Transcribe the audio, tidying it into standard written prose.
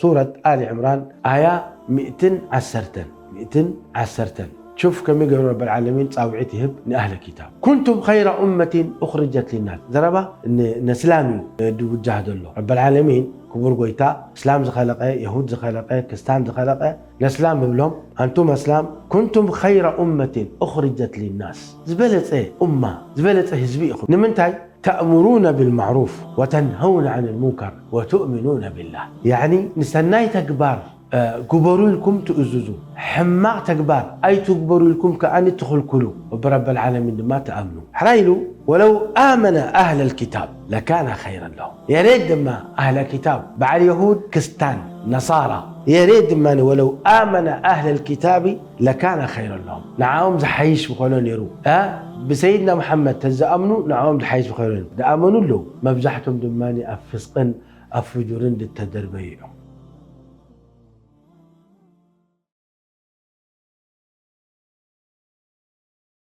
سورة آل عمران آية 110 شوف كم يقول رب العالمين صاوعتي هب لأهل الكتاب كنتم خير أمة أخرجت للناس زربا نسلامي دو جهد الله رب العالمين كبر قويتا اسلام زخلقه يهود زخلقه كريستيان زخلقه الاسلام بلهم انتم اسلام كنتم خير أمة أخرجت للناس زبلت أمة زبلت حزبي اخو نمنتاي تأمرون بالمعروف وتنهون عن المنكر وتؤمنون بالله يعني نستناي تكبار كبروا لكم تؤززوا حماق تكبار أي تكبروا لكم كأن تخلكلوا وبرب العالمين ما تأمنوا حرايلو ولو آمن أهل الكتاب لكان خيرا لهم يريد ما أهل الكتاب بعد يهود كستان نصارى يريد ما ولو آمن أهل الكتاب لكان خيرا لهم نعم زحيش بخلون يرو بسيدنا محمد تزأمنوا نعم زحيش بخلون دا آمنوا له مبزحتم دماني أفسقن أفجرن للتدربيع